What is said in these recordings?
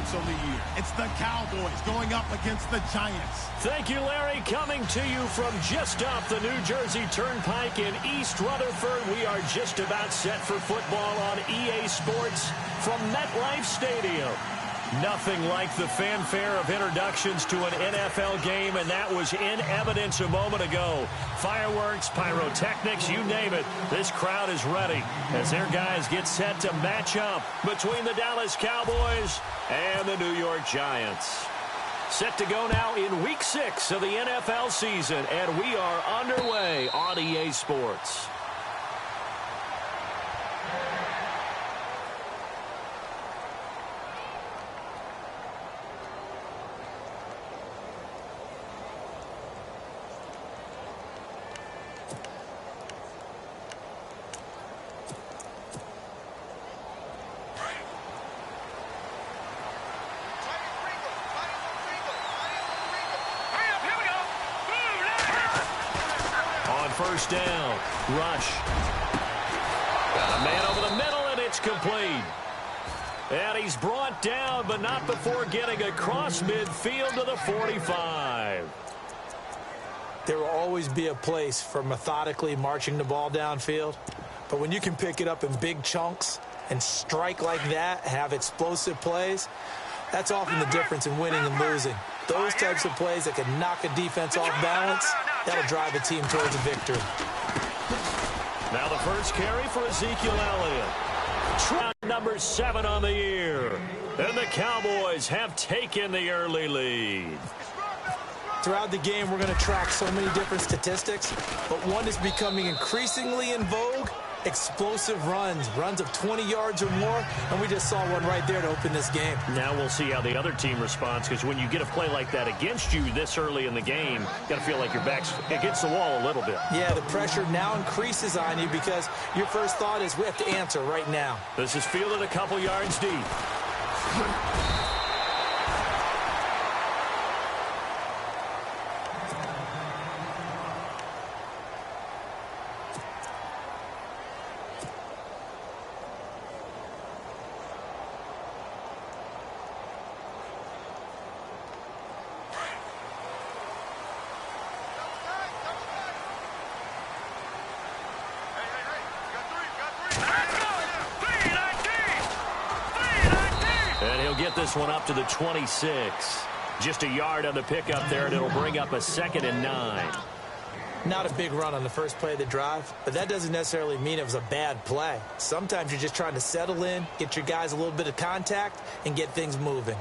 playoffs on the year. It's the Cowboys going up against the Giants. Thank you, Larry. Coming to you from just off the New Jersey Turnpike in East Rutherford. We are just about set for football on EA Sports from MetLife Stadium. Nothing like the fanfare of introductions to an NFL game, and that was in evidence a moment ago. Fireworks, pyrotechnics, you name it. This crowd is ready as their guys get set to match up between the Dallas Cowboys and the New York Giants. Set to go now in Week 6 of the NFL season, and we are underway on EA Sports. First down. Rush. Got a man over the middle, and it's complete. And he's brought down, but not before getting across midfield to the 45. There will always be a place for methodically marching the ball downfield. But when you can pick it up in big chunks and strike like that, have explosive plays, that's often the difference in winning and losing. Those types of plays that can knock a defense off balance, that'll drive a team towards a victory. Now the first carry for Ezekiel Elliott. Try number 7 on the year. And the Cowboys have taken the early lead. Throughout the game, we're going to track so many different statistics, but one is becoming increasingly in vogue: explosive runs of 20 yards or more, and we just saw one right there to open this game. Now we'll see how the other team responds, because when you get a play like that against you this early in the game, you got to feel like your back's against the wall a little bit. Yeah, the pressure now increases on you because your first thought is we have to answer right now. This is fielded a couple yards deep. Get this one up to the 26. Just a yard on the pickup there, and it'll bring up a 2nd and 9. Not a big run on the first play of the drive, but that doesn't necessarily mean it was a bad play. Sometimes you're just trying to settle in, get your guys a little bit of contact, and get things moving.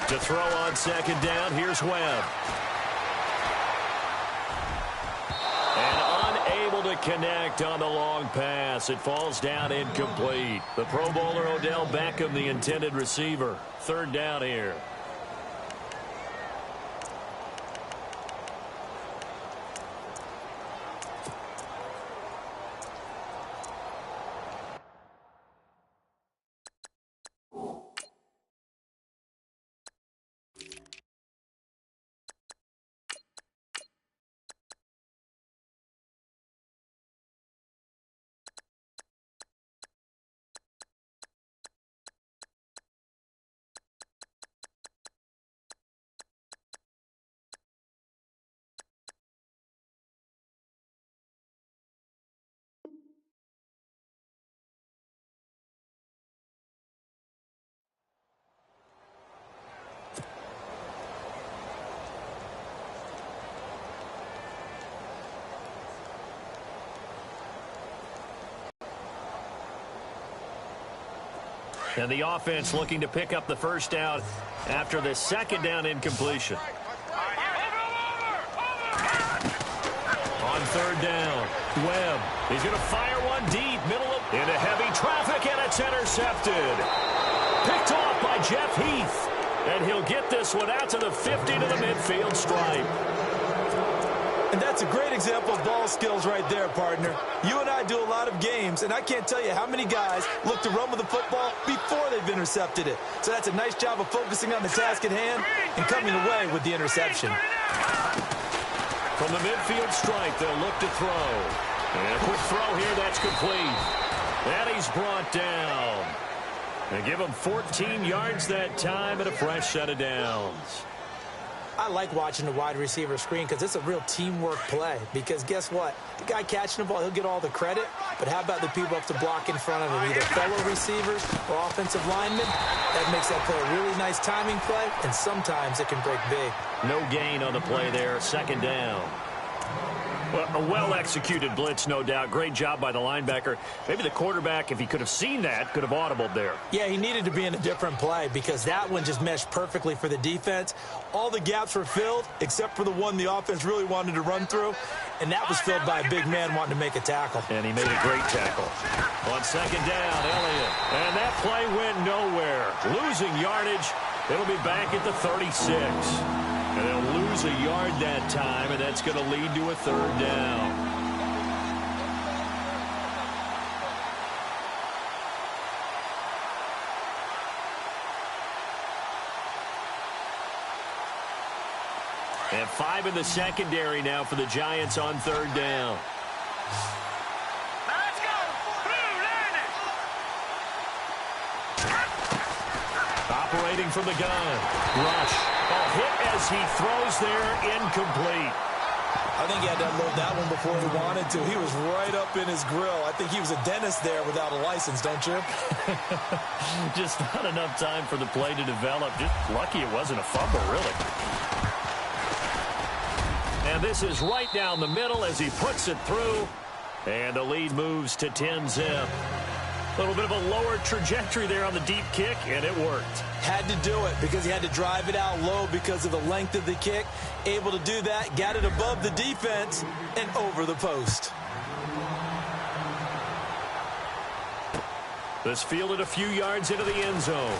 To throw on 2nd down, here's Webb. To connect on the long pass. It falls down incomplete. The Pro Bowler Odell Beckham, the intended receiver. 3rd down here. And the offense looking to pick up the first down after the 2nd down incompletion. On 3rd down, Webb. He's going to fire one deep, middle of into heavy traffic, and it's intercepted. Picked off by Jeff Heath. And he'll get this one out to the 50 to the midfield stripe. And that's a great example of ball skills right there, partner. You and I do a lot of games, and I can't tell you how many guys look to run with the football before they've intercepted it. So that's a nice job of focusing on the task at hand and coming away with the interception. From the midfield stripe, they'll look to throw. And a quick throw here, that's complete. And he's brought down. They give him 14 yards that time and a fresh set of downs. I like watching the wide receiver screen because it's a real teamwork play. Because guess what? The guy catching the ball, he'll get all the credit. But how about the people up to block in front of him, either fellow receivers or offensive linemen? That makes that play a really nice timing play, and sometimes it can break big. No gain on the play there, second down. Well, a well-executed blitz, no doubt. Great job by the linebacker. Maybe the quarterback, if he could have seen that, could have audibled there. Yeah, he needed to be in a different play because that one just meshed perfectly for the defense. All the gaps were filled except for the one the offense really wanted to run through, and that was filled by a big man wanting to make a tackle. And he made a great tackle. On second down, Elliott. And that play went nowhere. Losing yardage. It'll be back at the 36. And they'll lose a yard that time, and that's going to lead to a third down. And 5 in the secondary now for the Giants on third down. Let's go. Operating from the gun. Rush. A hit as he throws there, incomplete. I think he had to unload that one before he wanted to. He was right up in his grill. I think he was a dentist there without a license, don't you? Just not enough time for the play to develop. Just lucky it wasn't a fumble, really. And this is right down the middle as he puts it through. And the lead moves to 10-zip. A little bit of a lower trajectory there on the deep kick, and it worked. Had to do it because he had to drive it out low because of the length of the kick. Able to do that, got it above the defense and over the post. This fielded a few yards into the end zone.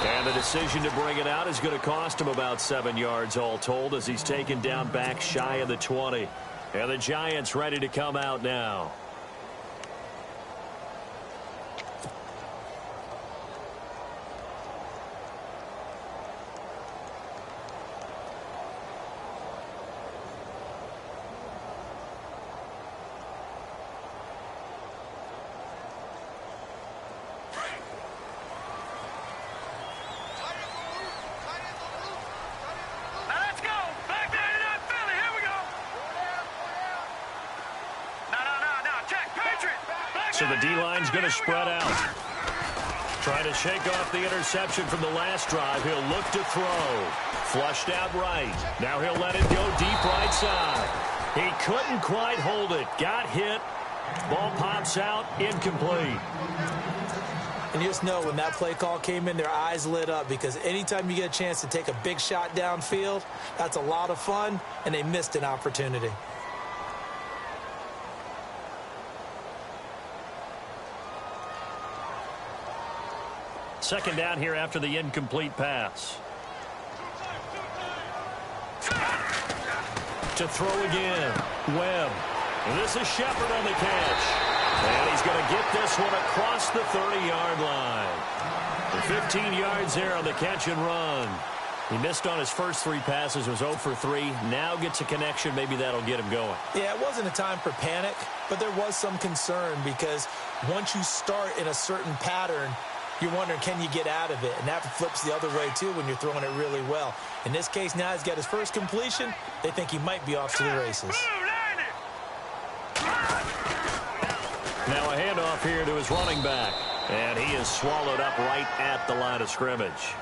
And the decision to bring it out is going to cost him about 7 yards all told as he's taken down back shy of the 20. And the Giants ready to come out now. So the D-line's going to spread out. Trying to shake off the interception from the last drive. He'll look to throw. Flushed out right. Now he'll let it go deep right side. He couldn't quite hold it. Got hit. Ball pops out. Incomplete. And you just know when that play call came in, their eyes lit up because anytime you get a chance to take a big shot downfield, that's a lot of fun, and they missed an opportunity. Second down here after the incomplete pass. To throw again. Webb. And this is Shepard on the catch. And he's going to get this one across the 30-yard line. And 15 yards there on the catch and run. He missed on his first 3 passes, was 0 for 3. Now gets a connection. Maybe that'll get him going. Yeah, it wasn't a time for panic, but there was some concern because once you start in a certain pattern, you're wondering, can you get out of it? And that flips the other way, too, when you're throwing it really well. In this case, now he's got his first completion. They think he might be off to the races. Now a handoff here to his running back. And he is swallowed up right at the line of scrimmage.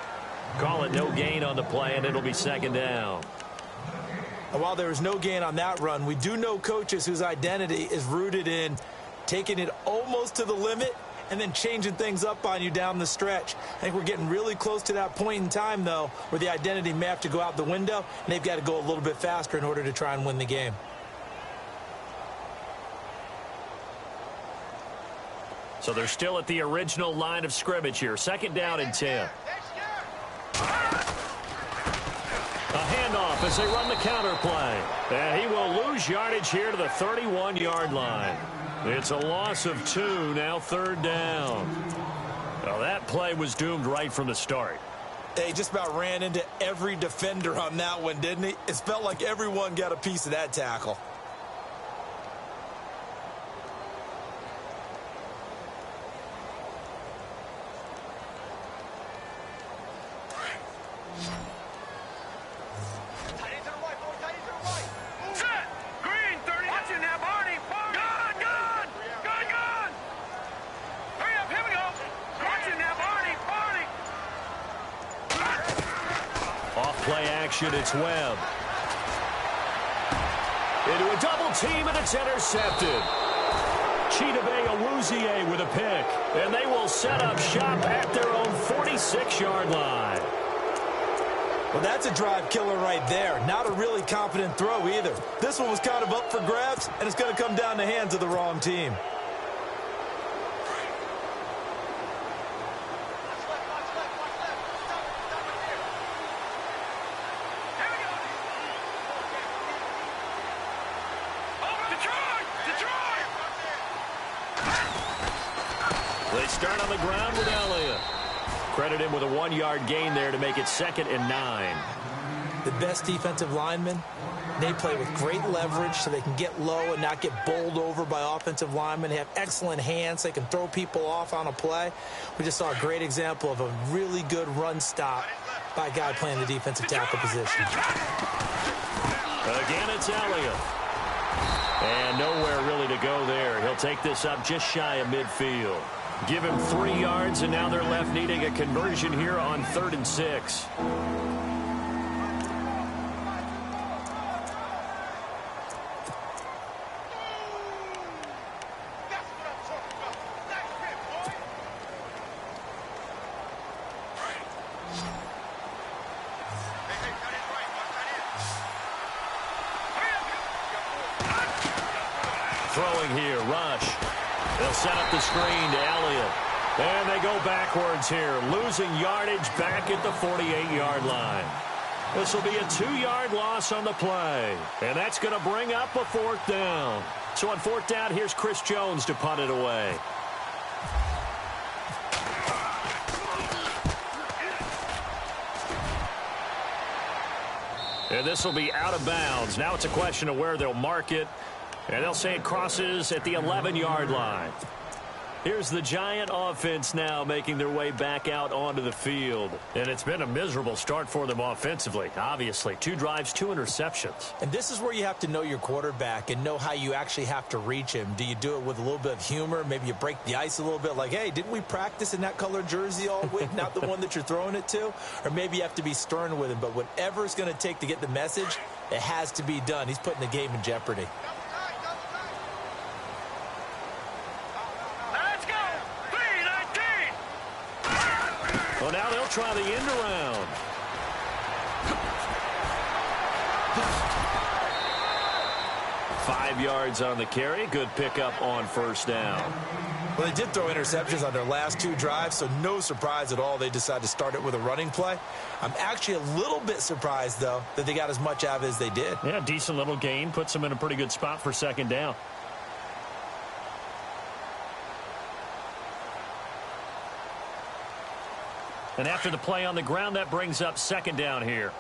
Call it no gain on the play, and it'll be second down. And while there was no gain on that run, we do know coaches whose identity is rooted in taking it almost to the limit and then changing things up on you down the stretch. I think we're getting really close to that point in time, though, where the identity may have to go out the window, and they've got to go a little bit faster in order to try and win the game. So they're still at the original line of scrimmage here. Second down and 10. A handoff as they run the counter play. And he will lose yardage here to the 31-yard line. It's a loss of 2, now third down. Well, that play was doomed right from the start. He just about ran into every defender on that one, didn't he? It felt like everyone got a piece of that tackle. Play action, it's Webb. Into a double team, and it's intercepted. Chidobe Awuzie with a pick, and they will set up shop at their own 46-yard line. Well, that's a drive killer right there. Not a really confident throw either. This one was kind of up for grabs, and it's going to come down the hands of the wrong team. They start on the ground with Elliott. Credit him with a 1-yard gain there to make it 2nd and 9. The best defensive linemen, they play with great leverage so they can get low and not get bowled over by offensive linemen. They have excellent hands. They can throw people off on a play. We just saw a great example of a really good run stop by a guy playing the defensive tackle position. Again, it's Elliott. And nowhere really to go there. He'll take this up just shy of midfield. Give him 3 yards, and now they're left needing a conversion here on 3rd and 6. Throwing here, rush. They'll set up the screen to Elliott. And they go backwards here, losing yardage back at the 48-yard line. This will be a 2-yard loss on the play. And that's going to bring up a 4th down. So on 4th down, here's Chris Jones to punt it away. And this will be out of bounds. Now it's a question of where they'll mark it. And they'll say it crosses at the 11-yard line. Here's the Giant offense now making their way back out onto the field. And it's been a miserable start for them offensively, obviously. 2 drives, 2 interceptions. And this is where you have to know your quarterback and know how you actually have to reach him. Do you do it with a little bit of humor? Maybe you break the ice a little bit like, hey, didn't we practice in that colored jersey all week? Not the one that you're throwing it to? Or maybe you have to be stern with him. But whatever it's going to take to get the message, it has to be done. He's putting the game in jeopardy. Well, now they'll try the end around. Five yards on the carry. Good pickup on 1st down. Well, they did throw interceptions on their last 2 drives, so no surprise at all they decided to start it with a running play. I'm actually a little bit surprised, though, that they got as much out of it as they did. Yeah, decent little gain. Puts them in a pretty good spot for 2nd down. And after the play on the ground, that brings up 2nd down here.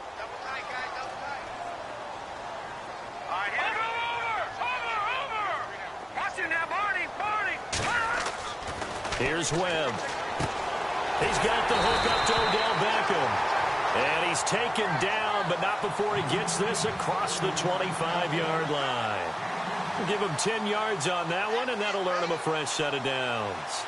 Here's Webb. He's got the hook up to Odell Beckham. And he's taken down, but not before he gets this across the 25-yard line. We'll give him 10 yards on that one, and that'll earn him a fresh set of downs.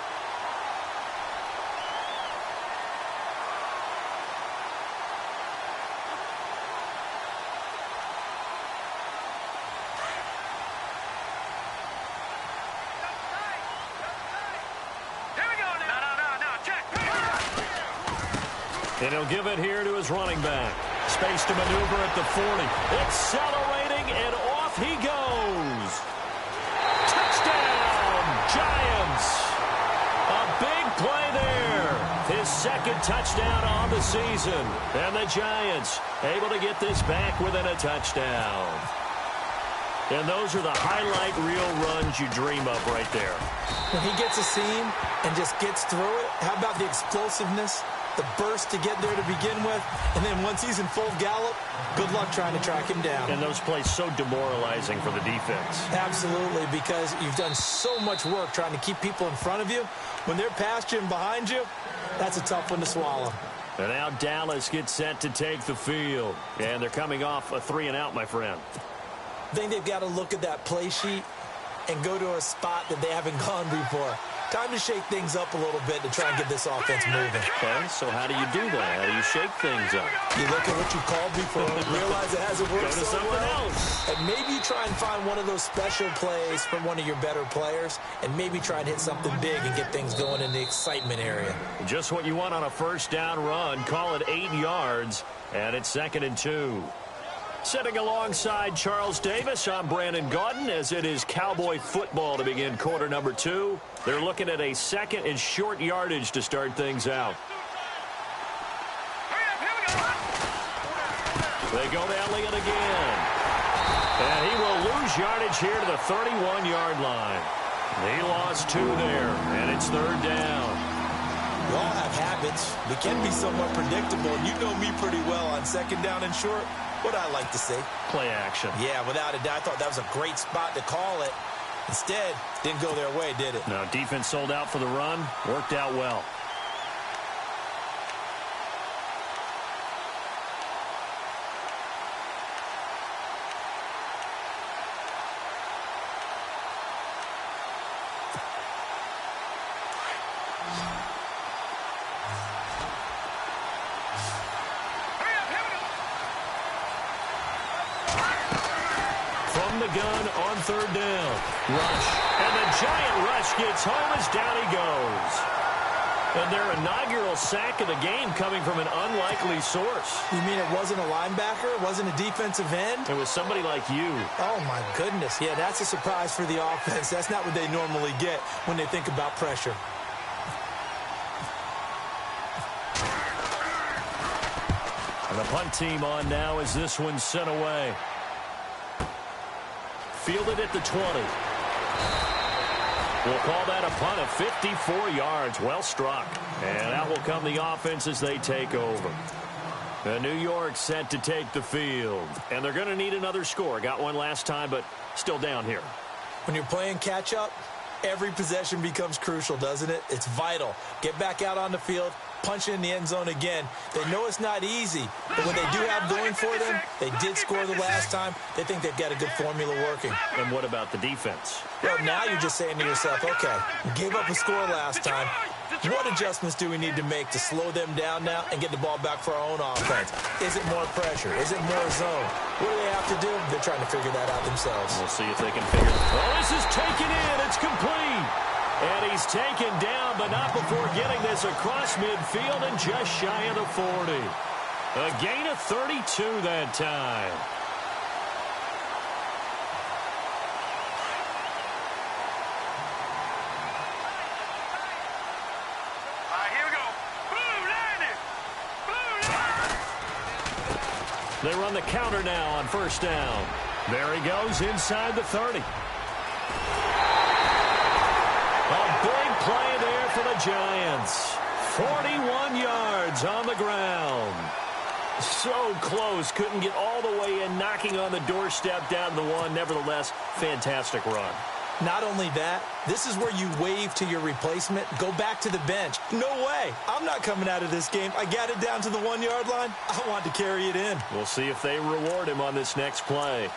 And he'll give it here to his running back. Space to maneuver at the 40. Accelerating, and off he goes. Touchdown, Giants. A big play there. His 2nd touchdown on the season. And the Giants able to get this back within a touchdown. And those are the highlight reel runs you dream of right there. When he gets a seam and just gets through it, how about the explosiveness? the burst to get there to begin with, and then once he's in full gallop, good luck trying to track him down. And those plays so demoralizing for the defense. Absolutely, because you've done so much work trying to keep people in front of you. When they're past you and behind you, that's a tough one to swallow. And now Dallas gets set to take the field. And they're coming off a 3-and-out, my friend. I think they've got to look at that play sheet and go to a spot that they haven't gone before. Time to shake things up a little bit to try and get this offense moving. Okay, so how do you do that? How do you shake things up? You look at what you called before, realize it hasn't worked so well, else. and maybe you try and find one of those special plays from one of your better players, and maybe try and hit something big and get things going in the excitement area. Just what you want on a first down run. Call it 8 yards, and it's 2nd and 2. Sitting alongside Charles Davis, I'm Brandon Gaudin, as it is Cowboy football to begin quarter number 2. They're looking at a 2nd and short yardage to start things out. They go to Elliott again. And he will lose yardage here to the 31-yard line. He lost 2 there, and it's 3rd down. We all have habits. We can be somewhat predictable, and you know me pretty well on 2nd down and short. What I like to see. Play action. Yeah, without a doubt. I thought that was a great spot to call it. Instead, didn't go their way, did it? No, defense sold out for the run. Worked out well. Gun on 3rd down. Rush. And the giant rush gets home as down he goes. And their inaugural sack of the game coming from an unlikely source. You mean it wasn't a linebacker? It wasn't a defensive end? It was somebody like you. Oh, my goodness. Yeah, that's a surprise for the offense. That's not what they normally get when they think about pressure. And the punt team on now as this one's sent away. Fielded at the 20. We'll call that a punt of 54 yards. Well struck. And out will come the offense as they take over. The New York set to take the field. And they're going to need another score. Got one last time, but still down here. When you're playing catch-up, every possession becomes crucial, doesn't it? It's vital. Get back out on the field, punch in the end zone again. They know it's not easy, but what they do have going for them, they did score the last time. They think they've got a good formula working. And what about the defense? Well, now you're just saying to yourself, okay, we gave up a score last time. What adjustments do we need to make to slow them down now and get the ball back for our own offense? Is it more pressure? Is it more zone? What do they have to do? They're trying to figure that out themselves. We'll see if they can figure it out. Oh, this is taken in. It's complete. And he's taken down, but not before getting this across midfield and just shy of the 40. A gain of 32 that time. They run the counter now on 1st down. There he goes inside the 30. A big play there for the Giants. 41 yards on the ground. So close. Couldn't get all the way in, knocking on the doorstep down the 1. Nevertheless, fantastic run. Not only that, this is where you wave to your replacement, go back to the bench. No way. I'm not coming out of this game. I got it down to the 1-yard line. I want to carry it in. We'll see if they reward him on this next play.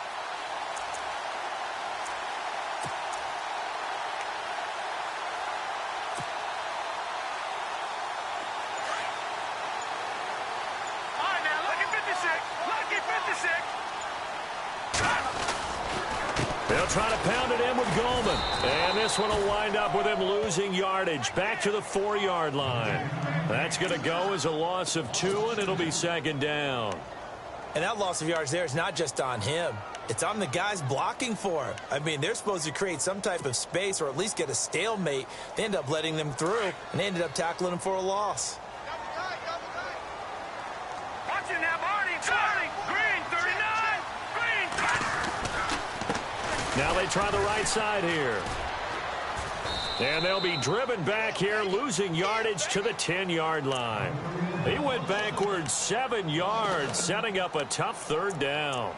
They'll try to pound it in with Goldman. And this one will wind up with him losing yardage back to the 4-yard line. That's going to go as a loss of 2, and it'll be 2nd down. And that loss of yards there is not just on him. It's on the guys blocking for him. I mean, they're supposed to create some type of space or at least get a stalemate. They end up letting them through, and they ended up tackling him for a loss. Watching that, Marty. Green, 39. Green. Now they try the right side here. And they'll be driven back here, losing yardage to the 10-yard line. He went backwards 7 yards, setting up a tough third down.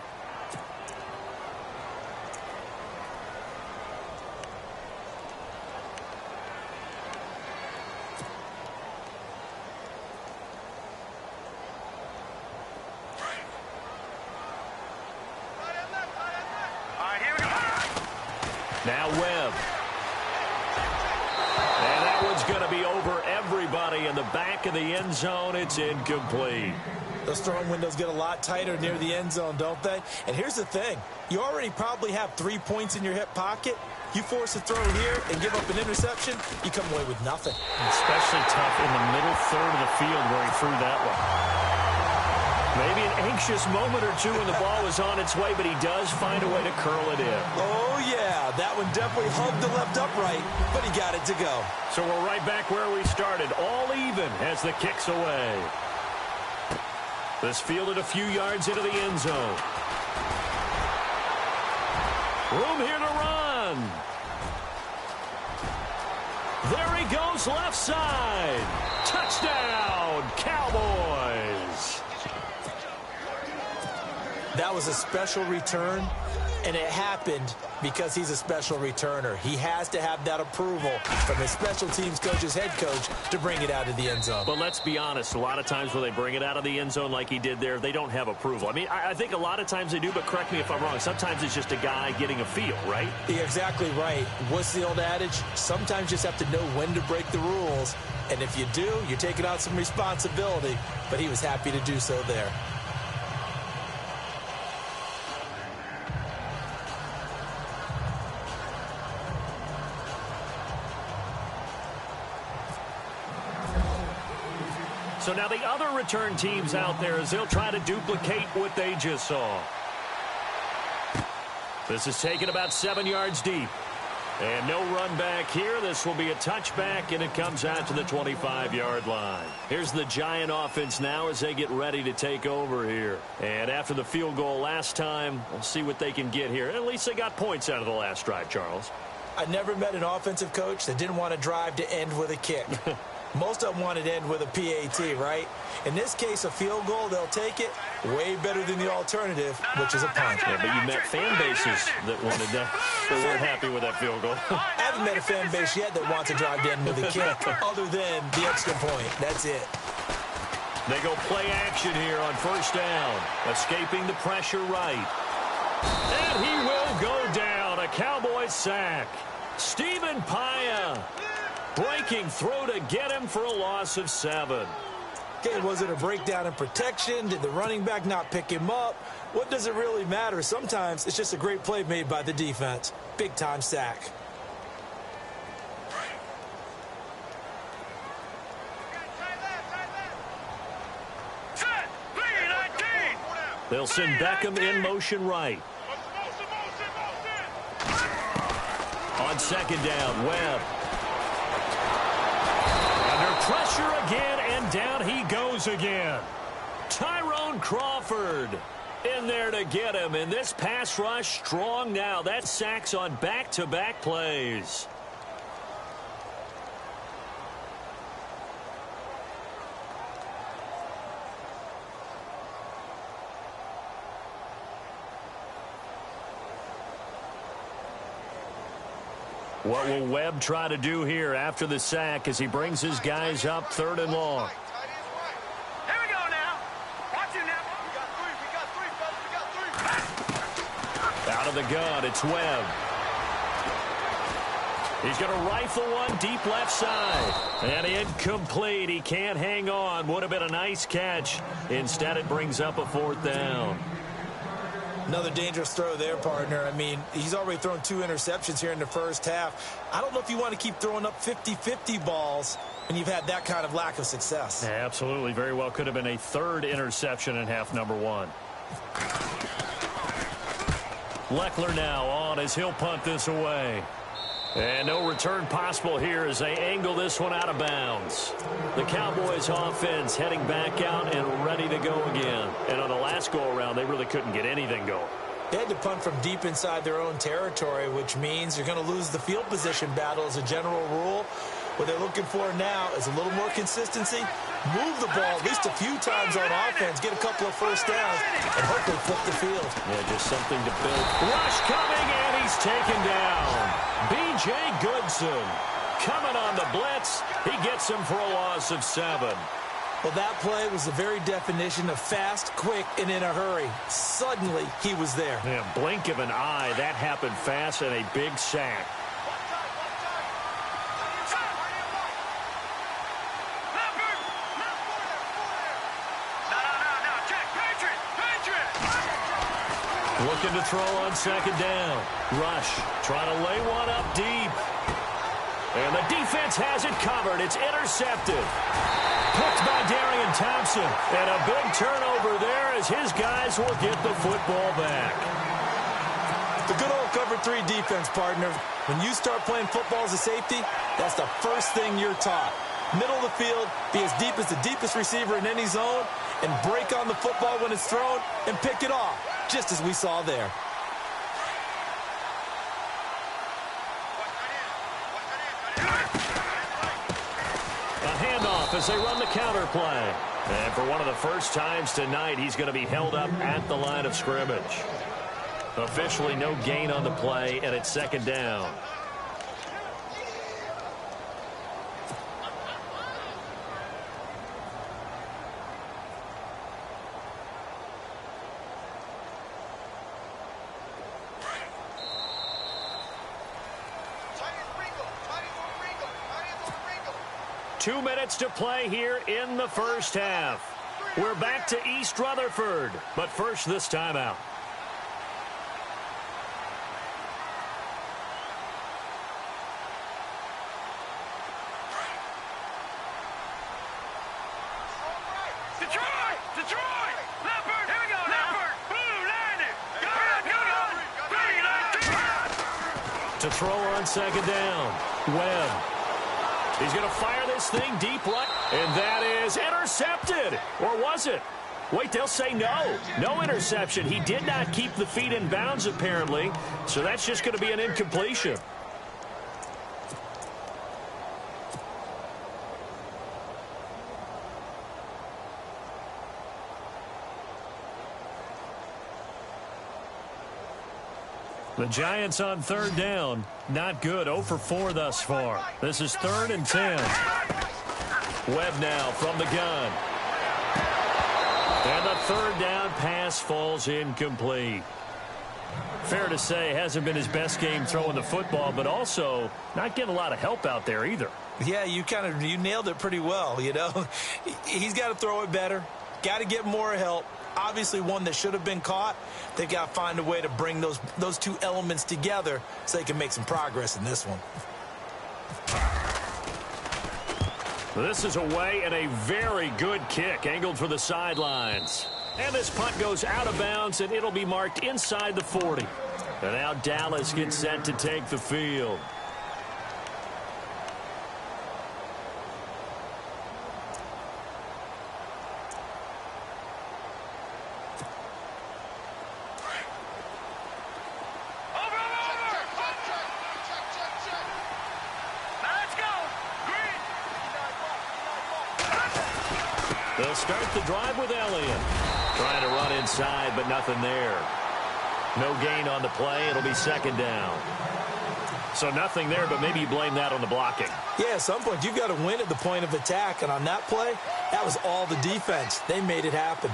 Now Webb. And that one's going to be over everybody in the back of the end zone. It's incomplete. Those throwing windows get a lot tighter near the end zone, don't they? And here's the thing. You already probably have 3 points in your hip pocket. You force a throw here and give up an interception, you come away with nothing. Especially tough in the middle third of the field where he threw that one. Maybe an anxious moment or two when the ball was on its way, but he does find a way to curl it in. Oh, yeah. That one definitely hugged the left upright, but he got it to go. So we're right back where we started, all even as the kick's away. This fielded a few yards into the end zone. Room here to run. There he goes, left side. Touchdown, Cowboys. That was a special return, and it happened because he's a special returner. He has to have that approval from his special teams coach's head coach to bring it out of the end zone. But let's be honest, a lot of times when they bring it out of the end zone like he did there, they don't have approval. I mean, I think a lot of times they do, but correct me if I'm wrong. Sometimes it's just a guy getting a feel, right? You're exactly right. What's the old adage? Sometimes you just have to know when to break the rules. And if you do, you're taking out some responsibility. But he was happy to do so there. So now the other return teams out there as they'll try to duplicate what they just saw. This is taken about 7 yards deep. And no run back here. This will be a touchback, and it comes out to the 25-yard line. Here's the Giant offense now as they get ready to take over here. And after the field goal last time, we'll see what they can get here. At least they got points out of the last drive, Charles. I never met an offensive coach that didn't want to drive to end with a kick. Most of them wanted to end with a PAT, right? In this case, a field goal, they'll take it. Way better than the alternative, which is a punt. Yeah, but you met fan bases that wanted that. They weren't happy with that field goal. I haven't met a fan base yet that wants to drive to end with a kick, other than the extra point. That's it. They go play action here on first down. Escaping the pressure right. And he will go down. A Cowboys sack. Stephen Paya breaking through to get him for a loss of 7. Okay, was it a breakdown in protection? Did the running back not pick him up? What does it really matter? Sometimes it's just a great play made by the defense. Big-time sack. They'll send Beckham in motion right. On second down, Webb. Under pressure again, and down he goes again. Tyrone Crawford in there to get him, and this pass rush strong now. That sacks on back-to-back plays. What will Webb try to do here after the sack as he brings his guys up 3rd and long? Here we go now. Watch it now. We got three. Out of the gun, it's Webb. He's going to rifle one deep left side. And incomplete. He can't hang on. Would have been a nice catch. Instead, it brings up a 4th down. Another dangerous throw there, partner. I mean, he's already thrown 2 interceptions here in the first half. I don't know if you want to keep throwing up 50-50 balls when you've had that kind of lack of success. Yeah, absolutely. Very well could have been a 3rd interception in half number 1. Leckler now on as he'll punt this away. And no return possible here as they angle this one out of bounds. The Cowboys offense heading back out and ready to go again. And on the last go-around, they really couldn't get anything going. They had to punt from deep inside their own territory, which means you're going to lose the field position battle as a general rule. What they're looking for now is a little more consistency, move the ball at least a few times on offense, get a couple of first downs, and hopefully flip the field. Yeah, just something to build. Rush coming, and he's taken down. B.J. Goodson coming on the blitz. He gets him for a loss of 7. Well, that play was the very definition of fast, quick, and in a hurry. Suddenly, he was there. Yeah, blink of an eye. That happened fast and a big sack. Looking to throw on second down. Rush trying to lay one up deep. And the defense has it covered. It's intercepted. Picked by Darian Thompson. And a big turnover there as his guys will get the football back. The good old cover 3 defense, partner. When you start playing football as a safety, that's the first thing you're taught. Middle of the field, be as deep as the deepest receiver in any zone, and break on the football when it's thrown and pick it off, just as we saw there. As they run the counter play. And for one of the first times tonight, he's going to be held up at the line of scrimmage. Officially no gain on the play, and it's second down. Two minutes to play here in the first half. We're back to East Rutherford, but first this timeout. Detroit! Leopard! Here we go now! Leopard! Blue, landed! Go! To throw on second down. Webb. He's going to fire this thing deep right. And that is intercepted. Or was it? Wait, they'll say no. No interception. He did not keep the feet in bounds, apparently. So that's just going to be an incompletion. The Giants on third down. Not good. 0 for 4 thus far. This is 3rd and 10. Webb now from the gun. And the third down pass falls incomplete. Fair to say, hasn't been his best game throwing the football, but also not getting a lot of help out there either. Yeah, you nailed it pretty well, you know. He's got to throw it better. Got to get more help. Obviously one that should have been caught. They've got to find a way to bring those two elements together so they can make some progress in this one. This is away and a very good kick angled for the sidelines. And this punt goes out of bounds, and it'll be marked inside the 40. And now Dallas gets set to take the field. They'll start the drive with Elliott. Trying to run inside, but nothing there. No gain on the play. It'll be second down. So nothing there, but maybe you blame that on the blocking. Yeah, at some point, you've got to win at the point of attack. And on that play, that was all the defense. They made it happen.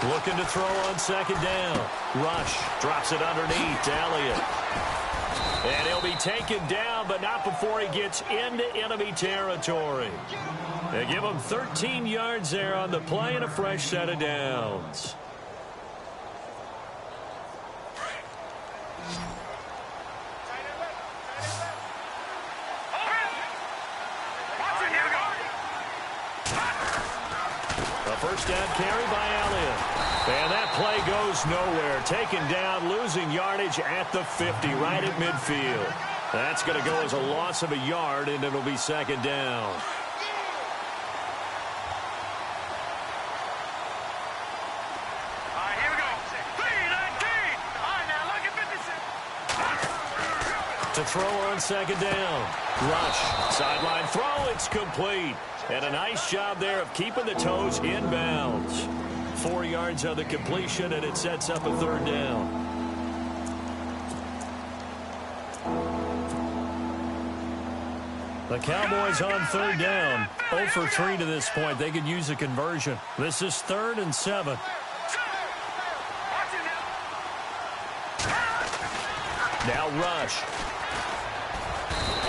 Looking to throw on second down. Rush drops it underneath to Elliott. And he'll be taken down, but not before he gets into enemy territory. They give him 13 yards there on the play and a fresh set of downs. first down carry by Elliott. And that play goes nowhere. Taken down, losing yardage at the 50, right at midfield. That's going to go as a loss of a yard, and it'll be second down. To throw on second down. Rush. Sideline throw. It's complete. And a nice job there of keeping the toes in bounds. 4 yards on the completion, and it sets up a third down. The Cowboys on third down. 0 for 3 to this point. They could use a conversion. This is 3rd and 7. Now Rush.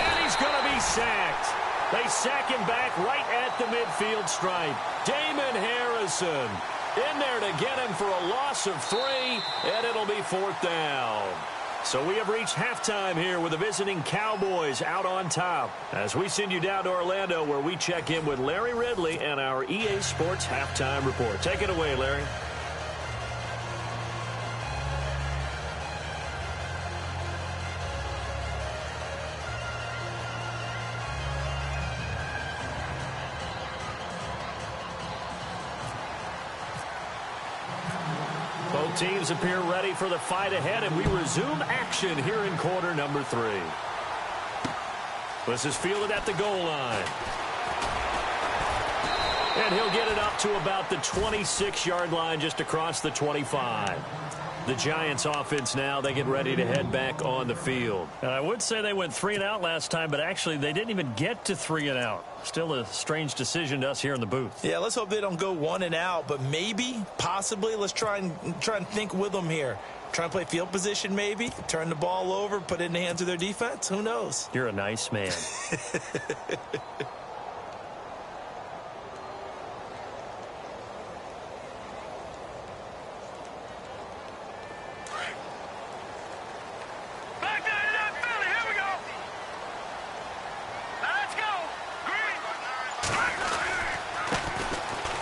And he's going to be sacked. They sack him back right at the midfield stripe. Damon Harrison in there to get him for a loss of 3, and it'll be 4th down. So we have reached halftime here with the visiting Cowboys out on top. As we send you down to Orlando, where we check in with Larry Ridley and our EA Sports Halftime Report. Take it away, Larry. Both teams appear ready for the fight ahead, and we resume action here in quarter number 3. This is fielded at the goal line. And he'll get it up to about the 26-yard line, just across the 25. The Giants offense now, they get ready to head back on the field. And I would say they went 3 and out last time, but actually they didn't even get to 3 and out. Still a strange decision to us here in the booth. Yeah, let's hope they don't go 1 and out, but maybe, possibly, let's try and think with them here. Try and play field position maybe, turn the ball over, put it in the hands of their defense. Who knows? You're a nice man.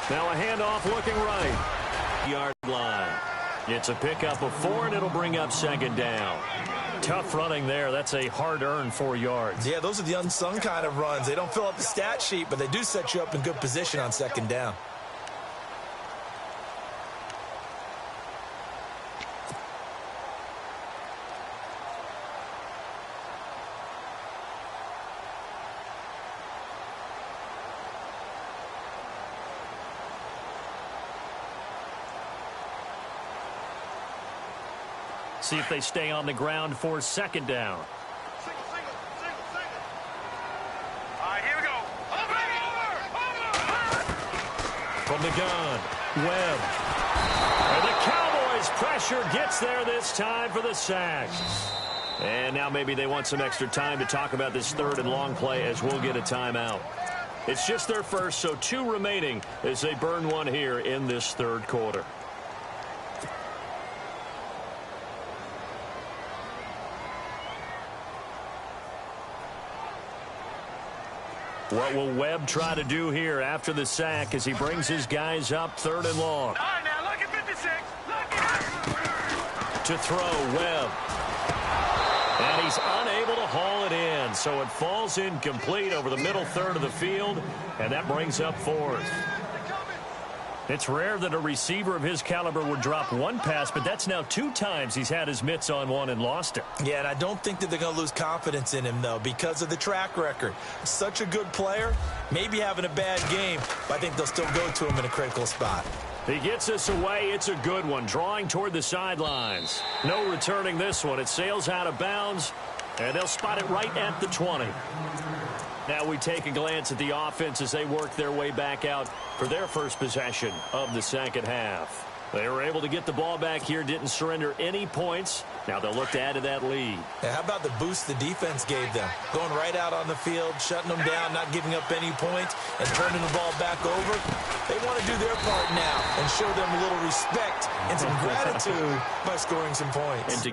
Now a handoff looking right. Yard line. It's a pickup of 4, and it'll bring up second down. Tough running there. That's a hard-earned 4 yards. Yeah, those are the unsung kind of runs. They don't fill up the stat sheet, but they do set you up in good position on second down. See if they stay on the ground for second down. All right, here we go. From the gun, Webb. And the Cowboys' pressure gets there this time for the sack. And now maybe they want some extra time to talk about this 3rd and long play, as we'll get a timeout. It's just their first, so 2 remaining as they burn 1 here in this 3rd quarter. What will Webb try to do here after the sack as he brings his guys up 3rd and long? All right, now look at 56. Look at To throw, Webb. And he's unable to haul it in, so it falls incomplete over the middle 3rd of the field, and that brings up 4th. It's rare that a receiver of his caliber would drop 1 pass, but that's now 2 times he's had his mitts on 1 and lost it. Yeah, and I don't think that they're going to lose confidence in him, though, because of the track record. Such a good player, maybe having a bad game, but I think they'll still go to him in a critical spot. He gets us away. It's a good one, drawing toward the sidelines. No returning this one. It sails out of bounds, and they'll spot it right at the 20. Now we take a glance at the offense as they work their way back out for their first possession of the second half. They were able to get the ball back here, didn't surrender any points. Now they'll look to add to that lead. Yeah, how about the boost the defense gave them? Going right out on the field, shutting them down, not giving up any points, and turning the ball back over. They want to do their part now and show them a little respect and some gratitude by scoring some points.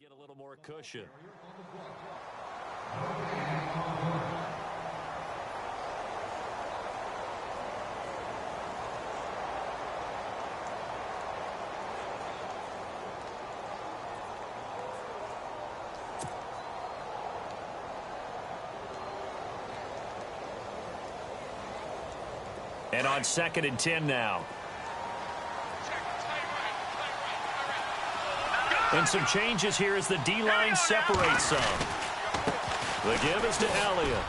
Get a little more cushion. And on 2nd and 10 now. And some changes here as the D-line separates some. The give is to Elliott.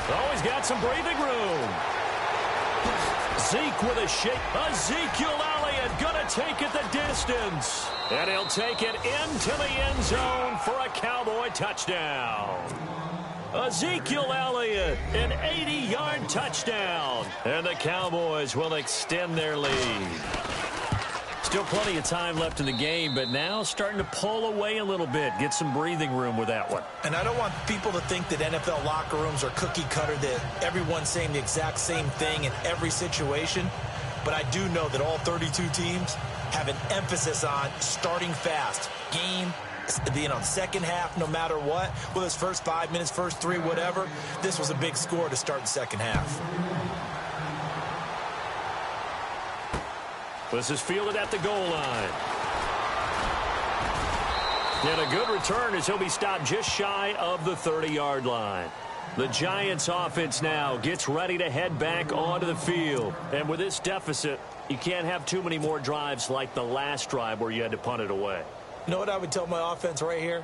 Oh, he's got some breathing room. Zeke with a shake. Ezekiel Elliott going to take it the distance. And he'll take it into the end zone for a Cowboy touchdown. Ezekiel Elliott, an 80-yard touchdown. And the Cowboys will extend their lead. Still plenty of time left in the game, but now starting to pull away a little bit. Get some breathing room with that one. And I don't want people to think that NFL locker rooms are cookie cutter, that everyone's saying the exact same thing in every situation. But I do know that all 32 teams have an emphasis on starting fast. Game, second half, no matter what. Whether it's first 5 minutes, first 3, whatever. This was a big score to start the second half. This is fielded at the goal line. And a good return as he'll be stopped just shy of the 30-yard line. The Giants offense now gets ready to head back onto the field. And with this deficit, you can't have too many more drives like the last drive where you had to punt it away. You know what I would tell my offense right here?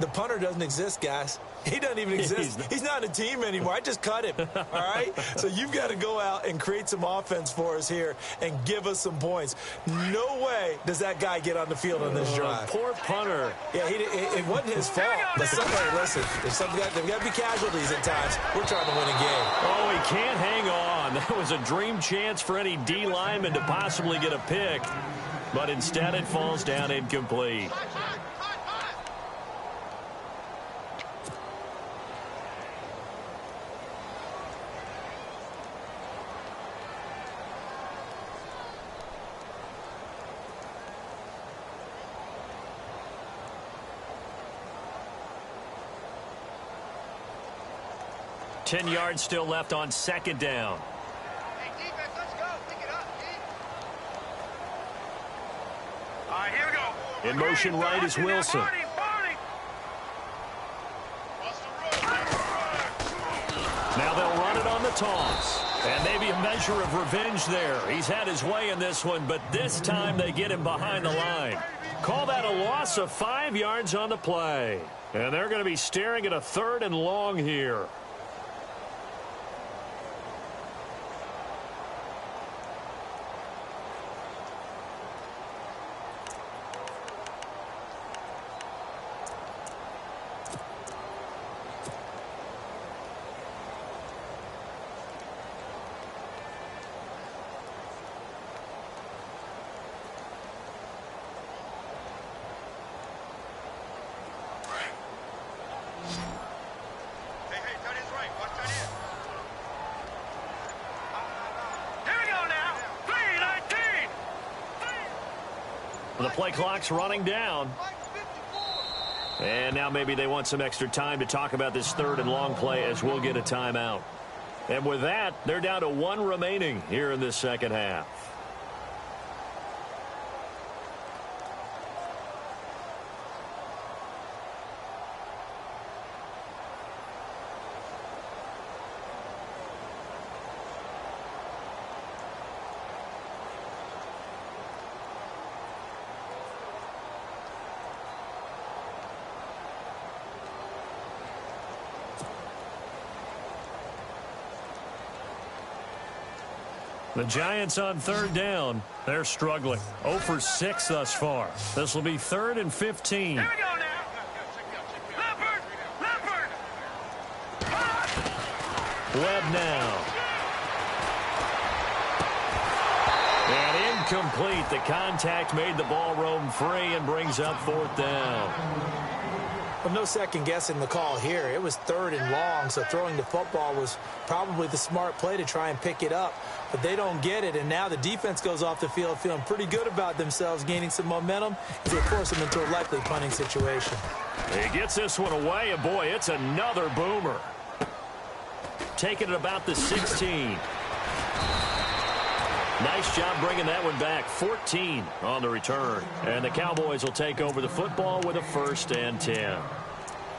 The punter doesn't exist, guys. He doesn't even exist. He's not in a team anymore. I just cut him, all right? So you've got to go out and create some offense for us here and give us some points. No way does that guy get on the field on this drive. Poor punter. Yeah, it wasn't his fault. But somebody, listen, there's got to be casualties at times. We're trying to win a game. Oh, he can't hang on. That was a dream chance for any D lineman to possibly get a pick. But instead it falls down incomplete. Ten yards still left on 2nd down. Hey, defense, let's go. Pick it up, D. All right, here we go. In motion right is Wilson. Now they'll run it on the toss. And maybe a measure of revenge there. He's had his way in this one, but this time they get him behind the line. Call that a loss of 5 yards on the play. And they're going to be staring at a 3rd and long here. The play clock's running down. And now maybe they want some extra time to talk about this 3rd and long play as we'll get a timeout. And with that, they're down to 1 remaining here in this second half. The Giants on 3rd down. They're struggling. 0 for 6 thus far. This will be 3rd and 15. Here we go now. Leopard! Webb now. And incomplete. The contact made the ball roam free and brings up 4th down. Well, no second guessing the call here. It was 3rd and long, so throwing the football was probably the smart play to try and pick it up. But they don't get it, and now the defense goes off the field feeling pretty good about themselves, gaining some momentum as they force them into a likely punting situation. He gets this one away, and boy, it's another boomer. Taking it about the 16. Nice job bringing that one back. 14 on the return. And the Cowboys will take over the football with a 1st and 10.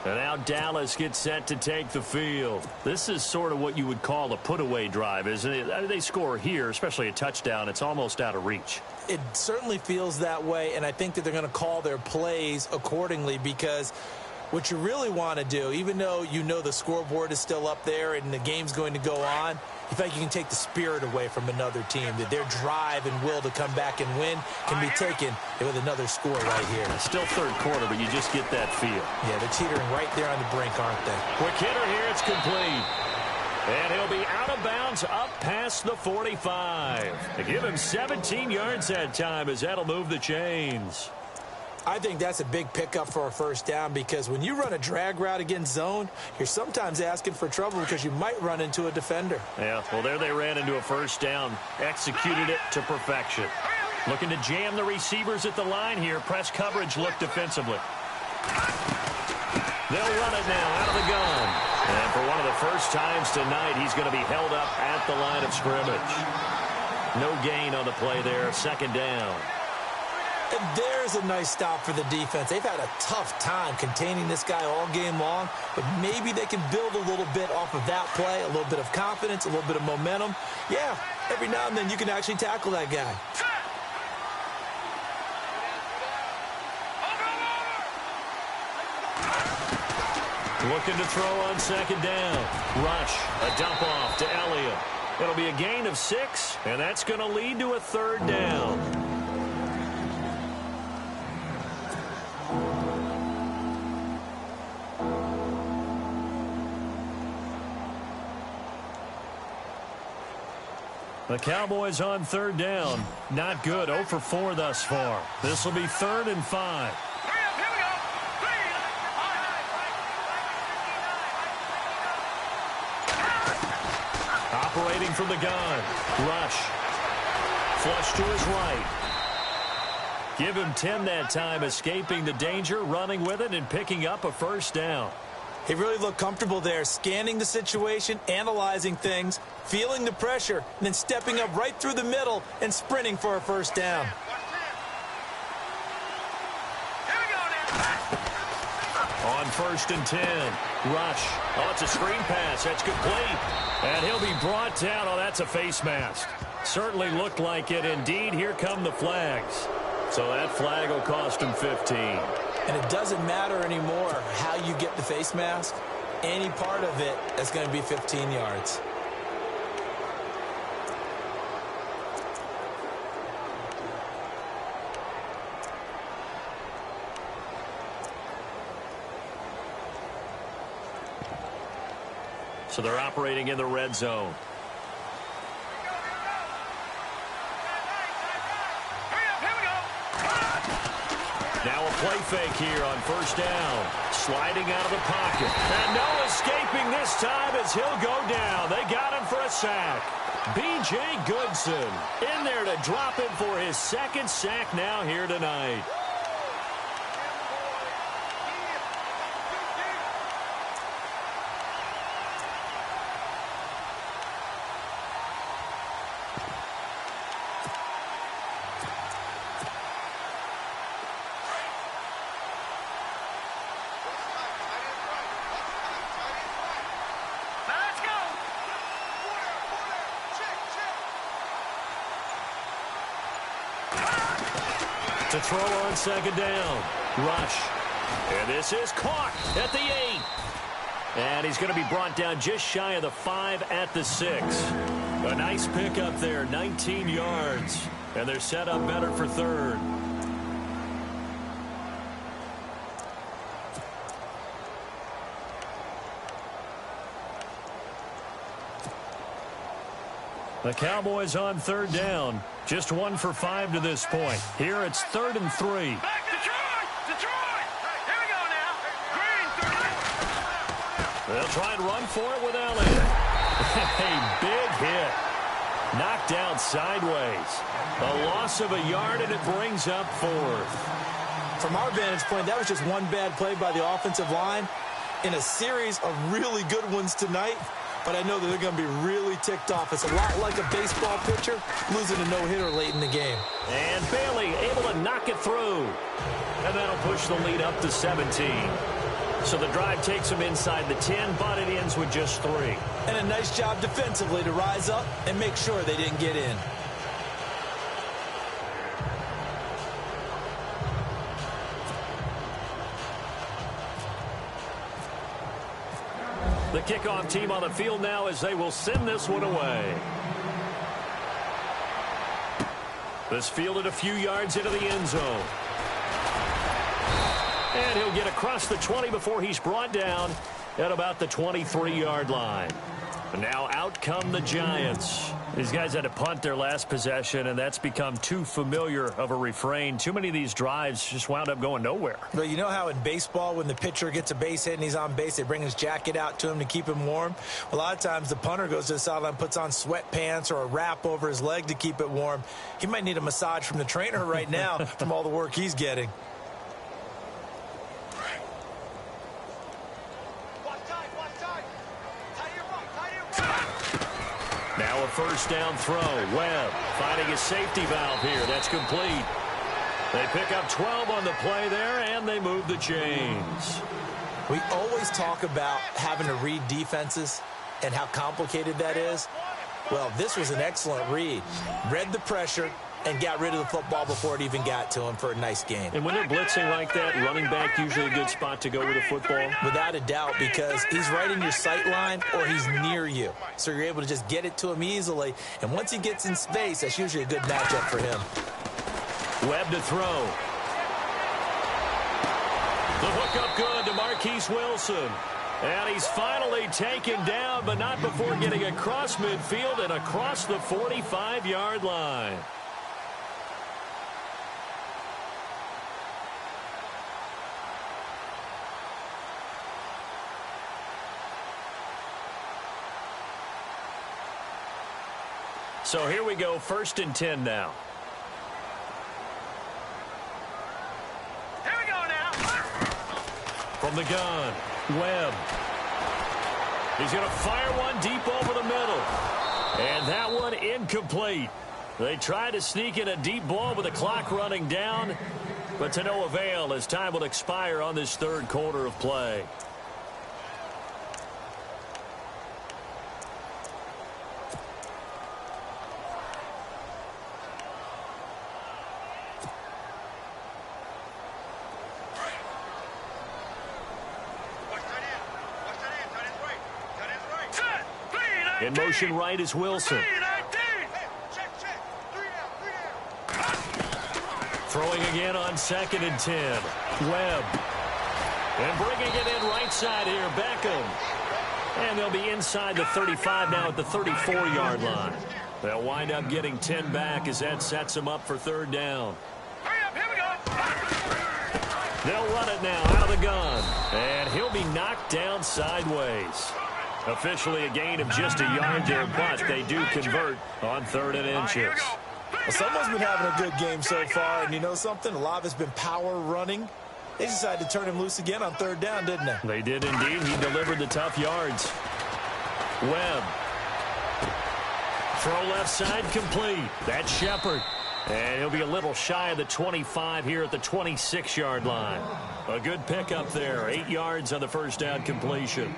And now Dallas gets set to take the field. This is sort of what you would call a put-away drive, isn't it? They score here, especially a touchdown. It's almost out of reach. It certainly feels that way, and I think that they're going to call their plays accordingly, because what you really want to do, even though you know the scoreboard is still up there and the game's going to go on, you think you can take the spirit away from another team, that their drive and will to come back and win can be taken with another score right here. Still 3rd quarter, but you just get that feel. Yeah, they're teetering right there on the brink, aren't they? Quick hitter here, it's complete. And he'll be out of bounds up past the 45. They give him 17 yards that time, as that'll move the chains. I think that's a big pickup for a 1st down, because when you run a drag route against zone, you're sometimes asking for trouble because you might run into a defender. Yeah, well, there they ran into a 1st down. Executed it to perfection. Looking to jam the receivers at the line here. Press coverage look defensively. They'll run it now out of the gun. And for one of the first times tonight, he's going to be held up at the line of scrimmage. No gain on the play there. 2nd down. And there's a nice stop for the defense. They've had a tough time containing this guy all game long, but maybe they can build a little bit off of that play, a little bit of confidence, a little bit of momentum. Yeah, every now and then you can actually tackle that guy. Looking to throw on 2nd down. Rush, a dump off to Elliott. It'll be a gain of 6, and that's going to lead to a 3rd down. The Cowboys on 3rd down. Not good. 0 for 4 thus far. This will be 3rd and 5. Operating from the gun. Rush. Flush to his right. Give him 10 that time, escaping the danger, running with it, and picking up a 1st down. He really looked comfortable there, scanning the situation, analyzing things, feeling the pressure, and then stepping up right through the middle and sprinting for a 1st down. On 1st and 10, Rush. Oh, it's a screen pass. That's complete. And he'll be brought down. Oh, that's a face mask. Certainly looked like it. Indeed, here come the flags. So that flag will cost him 15. And it doesn't matter anymore how you get the face mask. Any part of it is going to be 15 yards. So they're operating in the red zone. Now a play fake here on 1st down. Sliding out of the pocket. And no escaping this time as he'll go down. They got him for a sack. B.J. Goodson in there to drop him for his 2nd sack now here tonight. To throw on 2nd down. Rush. And this is caught at the 8. And he's going to be brought down just shy of the 5 at the 6. A nice pickup there, 19 yards. And they're set up better for 3rd. The Cowboys on 3rd down. Just 1 for 5 to this point. Here it's 3rd and 3. Back Detroit! Detroit! Here we go now. Green. They'll try and run for it with Elliott. A big hit. Knocked down sideways. A loss of a yard, and it brings up 4th. From our vantage point, that was just one bad play by the offensive line in a series of really good ones tonight. But I know that they're going to be really ticked off. It's a lot like a baseball pitcher losing a no-hitter late in the game. And Bailey able to knock it through. And that'll push the lead up to 17. So the drive takes them inside the 10, but it ends with just 3. And a nice job defensively to rise up and make sure they didn't get in. The kickoff team on the field now as they will send this one away. This fielded a few yards into the end zone. And he'll get across the 20 before he's brought down at about the 23-yard line. And now out come the Giants. These guys had to punt their last possession, and that's become too familiar of a refrain. Too many of these drives just wound up going nowhere. But you know how in baseball, when the pitcher gets a base hit and he's on base, they bring his jacket out to him to keep him warm? A lot of times the punter goes to the sideline, puts on sweatpants or a wrap over his leg to keep it warm. He might need a massage from the trainer right now from all the work he's getting. Now a first down throw. Webb finding a safety valve here. That's complete. They pick up 12 on the play there, and they move the chains. We always talk about having to read defenses and how complicated that is. Well, this was an excellent read. Read the pressure and got rid of the football before it even got to him for a nice gain. And when they're blitzing like that, running back usually a good spot to go with a football? Without a doubt, because he's right in your sight line or he's near you. So you're able to just get it to him easily. And once he gets in space, that's usually a good matchup for him. Webb to throw. The hook up good to Marquise Wilson. And he's finally taken down, but not before getting across midfield and across the 45-yard line. So here we go, 1st and 10 now. Here we go now. From the gun, Webb. He's going to fire one deep over the middle. And that one incomplete. They try to sneak in a deep ball with the clock running down, but to no avail as time will expire on this 3rd quarter of play. In motion right is Wilson. Throwing again on 2nd and 10. Webb. And bringing it in right side here, Beckham. And they'll be inside the 35 now at the 34-yard line. They'll wind up getting 10 back as that sets them up for 3rd down. Hurry up, here we go. They'll run it now out of the gun. And he'll be knocked down sideways. Officially a gain of just a yard there, but they do convert on 3rd and inches. Well, someone's been having a good game so far, and you know something? A lot of it's been power running. They decided to turn him loose again on 3rd down, didn't they? They did indeed. He delivered the tough yards. Webb. Throw left side complete. That's Shepard. And he'll be a little shy of the 25 here at the 26-yard line. A good pickup there. 8 yards on the first down completion.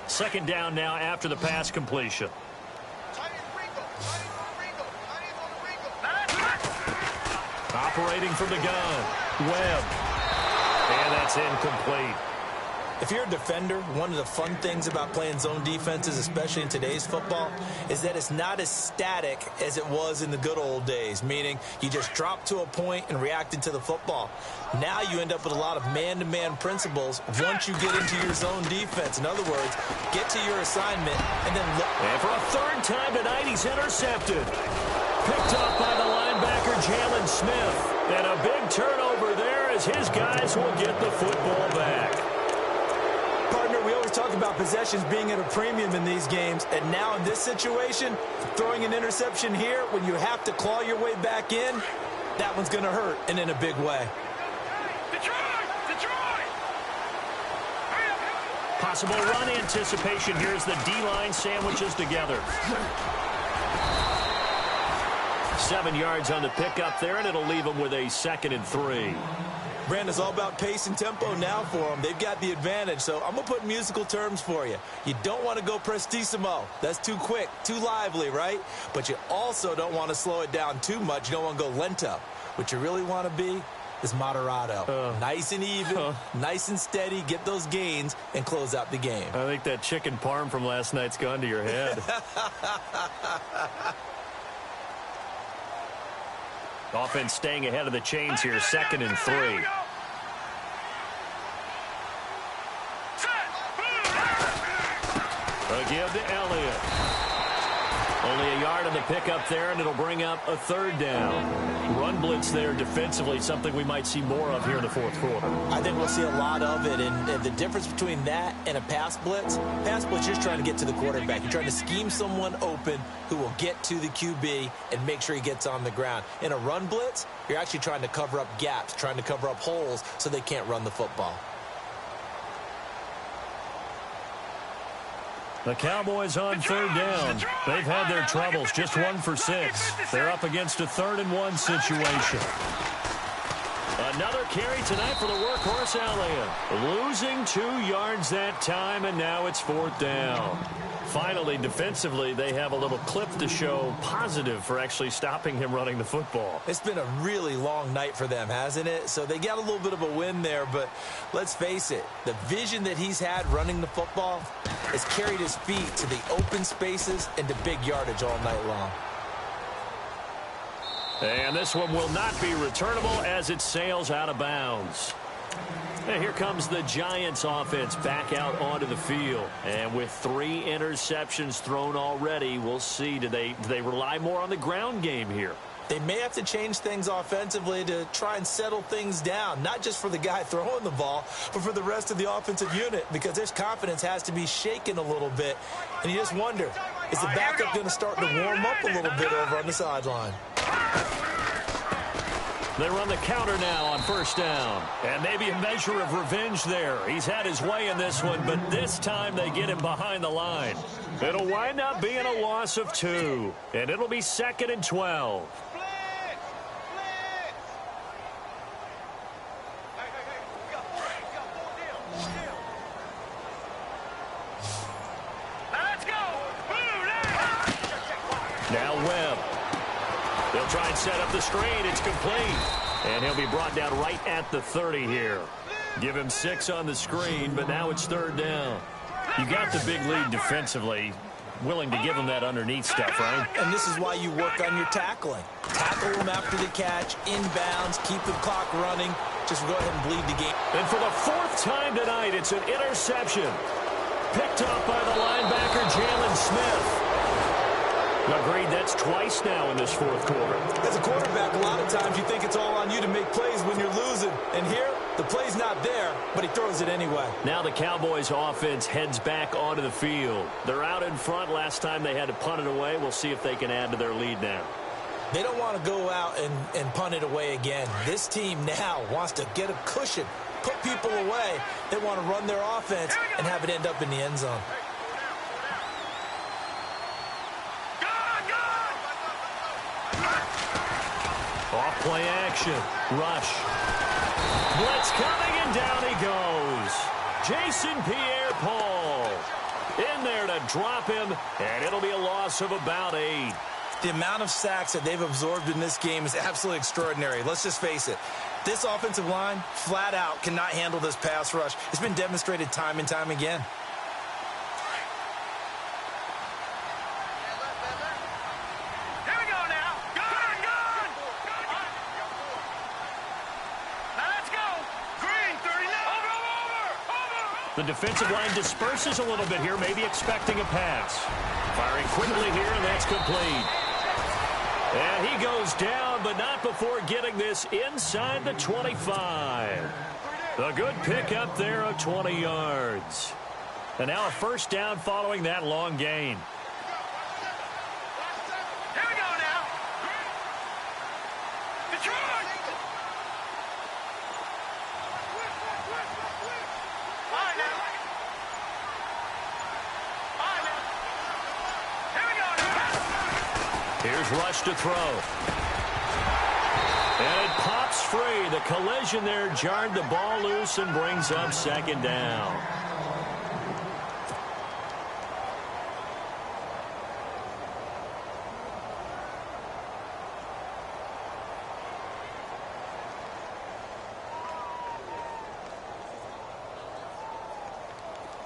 Second down now after the pass completion. Operating from the gun. Webb. And that's incomplete. If you're a defender, one of the fun things about playing zone defenses, especially in today's football, is that it's not as static as it was in the good old days, meaning you just drop to a point and reacted to the football. Now you end up with a lot of man-to-man principles once you get into your zone defense. In other words, get to your assignment and then look. And for a third time tonight, he's intercepted. Picked up by the linebacker, Jalen Smith. And a big turnover there as his guys will get the football back. Partner, we always talk about possessions being at a premium in these games, and now in this situation, throwing an interception here when you have to claw your way back in, that one's going to hurt, and in a big way. Possible run anticipation here as the D-line sandwiches together. 7 yards on the pickup there, and it'll leave them with a 2nd and 3. Brandon, it's all about pace and tempo now for them. They've got the advantage, so I'm going to put musical terms for you. You don't want to go prestissimo. That's too quick, too lively, right? But you also don't want to slow it down too much. You don't want to go lento. What you really want to be is moderato. Nice and even, nice and steady, get those gains, and close out the game. I think that chicken parm from last night's gone to your head. Offense staying ahead of the chains here, 2nd and 3. A give to Elliott. Only a yard on the pickup there, and it'll bring up a 3rd down. Run blitz there defensively, something we might see more of here in the 4th quarter. I think we'll see a lot of it, and the difference between that and a pass blitz, you're just trying to get to the quarterback. You're trying to scheme someone open who will get to the QB and make sure he gets on the ground. In a run blitz, you're actually trying to cover up gaps, trying to cover up holes so they can't run the football. The Cowboys on 3rd down. They've had their troubles, just 1 for 6. They're up against a 3rd and 1 situation. Another carry tonight for the workhorse Elliott. Losing 2 yards that time, and now it's 4th down. Finally, defensively, they have a little clip to show positive for actually stopping him running the football. It's been a really long night for them, hasn't it? So they got a little bit of a win there, but let's face it, the vision that he's had running the football has carried his feet to the open spaces and to big yardage all night long. And this one will not be returnable as it sails out of bounds. And here comes the Giants offense back out onto the field. And with 3 interceptions thrown already, we'll see. Do they rely more on the ground game here? They may have to change things offensively to try and settle things down, not just for the guy throwing the ball, but for the rest of the offensive unit, because their confidence has to be shaken a little bit. And you just wonder, is the backup going to start to warm up a little bit over on the sideline? They run the counter now on 1st down. And maybe a measure of revenge there. He's had his way in this one, but this time they get him behind the line. It'll wind up being a loss of 2. And it'll be 2nd and 12. Now Webb. They'll try and set up the screen. It's complete. And he'll be brought down right at the 30 here. Give him 6 on the screen, but now it's 3rd down. You got the big lead defensively. Willing to give him that underneath stuff, right? And this is why you work on your tackling. Tackle them after the catch, inbounds, keep the clock running. Just go ahead and bleed the game. And for the 4th time tonight, it's an interception. Picked up by the linebacker, Jalen Smith. Agreed, that's twice now in this 4th quarter. As a quarterback, a lot of times you think it's all on you to make plays when you're losing. And here, the play's not there, but he throws it anyway. Now the Cowboys offense heads back onto the field. They're out in front. Last time they had to punt it away. We'll see if they can add to their lead now. They don't want to go out and punt it away again. This team now wants to get a cushion, put people away. They want to run their offense and have it end up in the end zone. Off play action. Rush. Blitz coming, and down he goes. Jason Pierre-Paul in there to drop him, and it'll be a loss of about 8. The amount of sacks that they've absorbed in this game is absolutely extraordinary. Let's just face it. This offensive line, flat out, cannot handle this pass rush. It's been demonstrated time and time again. Here we go now. Good, good. Now let's go. Green, 39. Over. The defensive line disperses a little bit here, maybe expecting a pass. Firing quickly here, and that's complete. And he goes down, but not before getting this inside the 25. A good pickup there of 20 yards. And now a first down following that long gain. Here we go now. Detroit. All right now. Here we go now. Here's Rush to throw. And it pops free. The collision there jarred the ball loose and brings up second down.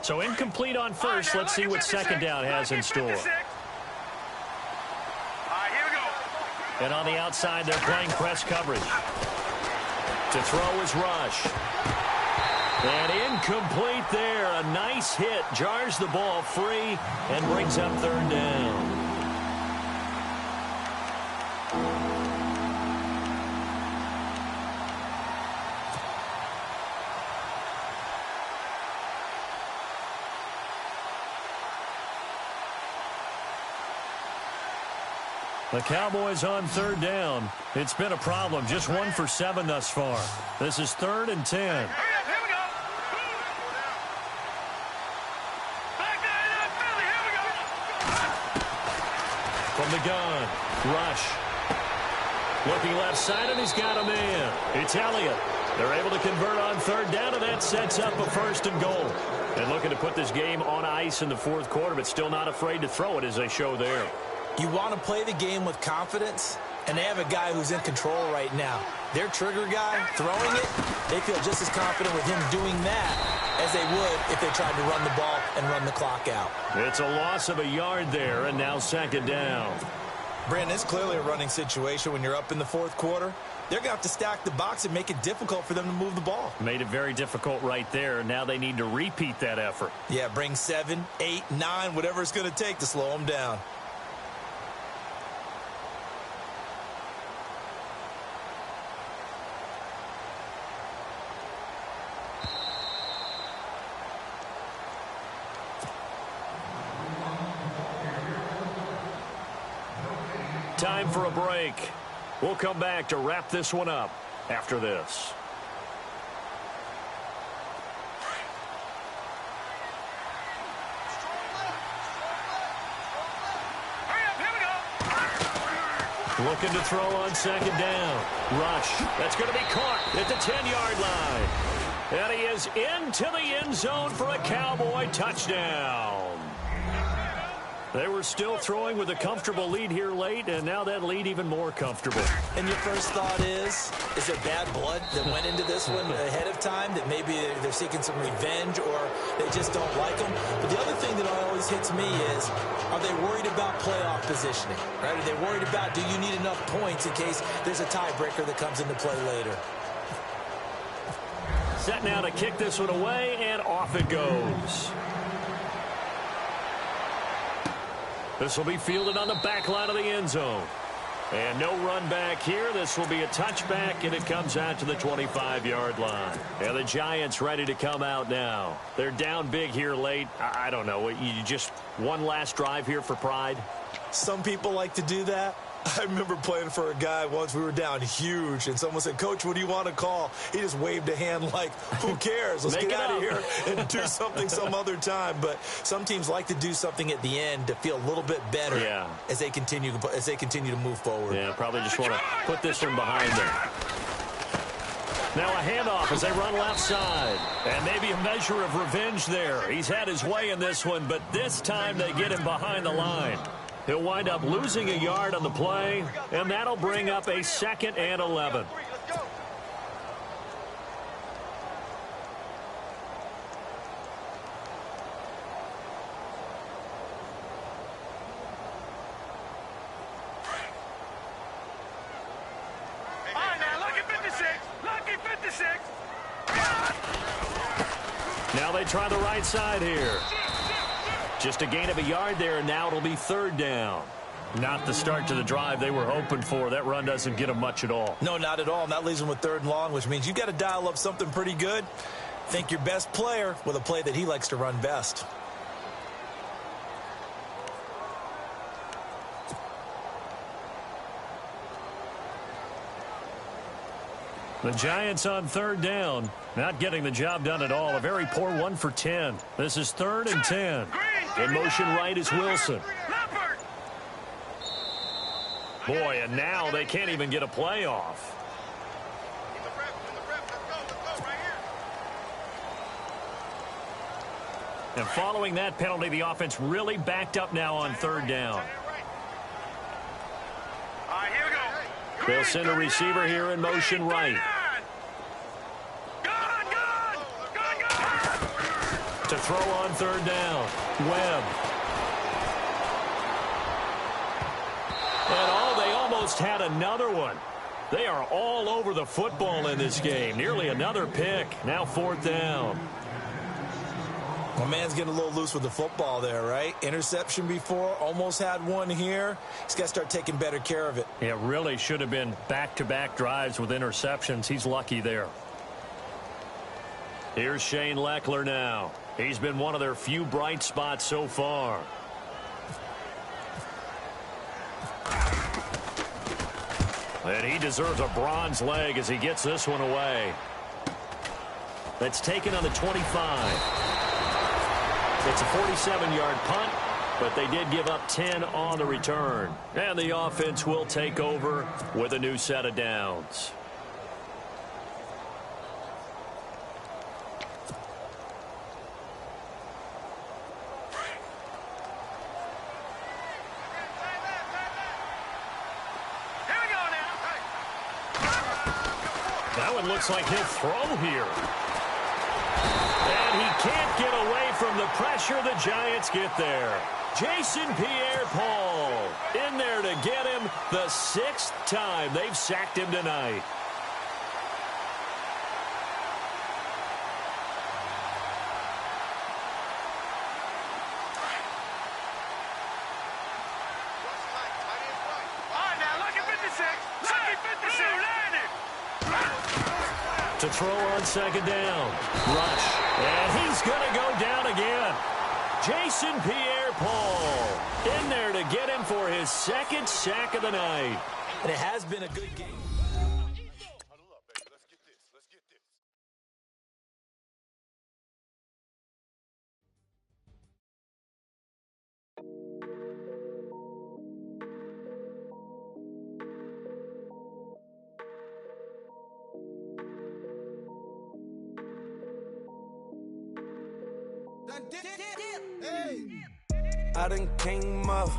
So incomplete on first. Let's see what second down has in store. And on the outside, they're playing press coverage. To throw is Rush. And incomplete there. A nice hit. Jars the ball free and brings up third down. The Cowboys on third down. It's been a problem. Just 1 for 7 thus far. This is 3rd and 10. Here we go. Back there, Philly. Here we go. From the gun, Rush. Looking left side, and he's got a man. It's Elliott. They're able to convert on third down, and that sets up a 1st and goal. And looking to put this game on ice in the 4th quarter, but still not afraid to throw it as they show there. You want to play the game with confidence, and they have a guy who's in control right now. Their trigger guy throwing it, they feel just as confident with him doing that as they would if they tried to run the ball and run the clock out. It's a loss of a yard there, and now second down. Brandon, it's clearly a running situation when you're up in the 4th quarter. They're going to have to stack the box and make it difficult for them to move the ball. Made it very difficult right there. Now they need to repeat that effort. Yeah, bring 7, 8, 9, whatever it's going to take to slow them down. Time for a break. We'll come back to wrap this one up after this. Looking to throw on second down. Rush. That's going to be caught at the 10-yard line. And he is into the end zone for a Cowboy touchdown. They were still throwing with a comfortable lead here late, and now that lead even more comfortable. And your first thought is there bad blood that went into this one ahead of time, that maybe they're seeking some revenge or they just don't like them? But the other thing that always hits me is, are they worried about playoff positioning? Right? Are they worried about, do you need enough points in case there's a tiebreaker that comes into play later? Set now to kick this one away, and off it goes. This will be fielded on the back line of the end zone. And no run back here. This will be a touchback, and it comes out to the 25-yard line. And the Giants ready to come out now. They're down big here late. I don't know. You just one last drive here for pride? Some people like to do that. I remember playing for a guy once. We were down huge, and someone said, "Coach, what do you want to call?" He just waved a hand like, who cares? Let's get out of here and do something some other time. But some teams like to do something at the end to feel a little bit better as they continue to move forward. Yeah, probably just want to put this one behind them. Now a handoff as they run left side. And maybe a measure of revenge there. He's had his way in this one, but this time they get him behind the line. He'll wind up losing a yard on the play, and that'll bring up a 2nd and 11. Now they try the right side here. Just a gain of a yard there, and now it'll be third down. Not the start to the drive they were hoping for. That run doesn't get them much at all. No, not at all. And that leaves them with third and long, which means you've got to dial up something pretty good. Think your best player with a play that he likes to run best. The Giants on third down, not getting the job done at all. A very poor 1 for 10. This is 3rd and 10. In motion right is Wilson. Boy, and now they can't even get a play off. And following that penalty, the offense really backed up now on third down. They'll send a receiver here in motion right. To throw on third down, Webb. And they almost had another one. They are all over the football in this game. Nearly another pick. Now 4th down. My man's getting a little loose with the football there, right? Interception before, almost had one here. He's got to start taking better care of it. It really should have been back-to-back drives with interceptions. He's lucky there. Here's Shane Leckler now. He's been one of their few bright spots so far. And he deserves a bronze leg as he gets this one away. That's taken on the 25. It's a 47-yard punt, but they did give up 10 on the return. And the offense will take over with a new set of downs. That one looks like he'll throw here. And he can't get away from the pressure. The Giants get there. Jason Pierre-Paul in there to get him the 6th time they've sacked him tonight. To throw on second down. Rush. And he's going to go down again. Jason Pierre-Paul in there to get him for his 2nd sack of the night. And it has been a good game. I done came up,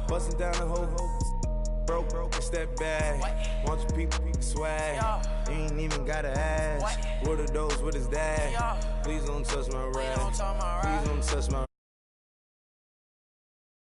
busting down the whole broke, it's that bad. Want your people swag, you ain't even gotta ask. What are those, what is that? Please don't touch my rap, please don't touch my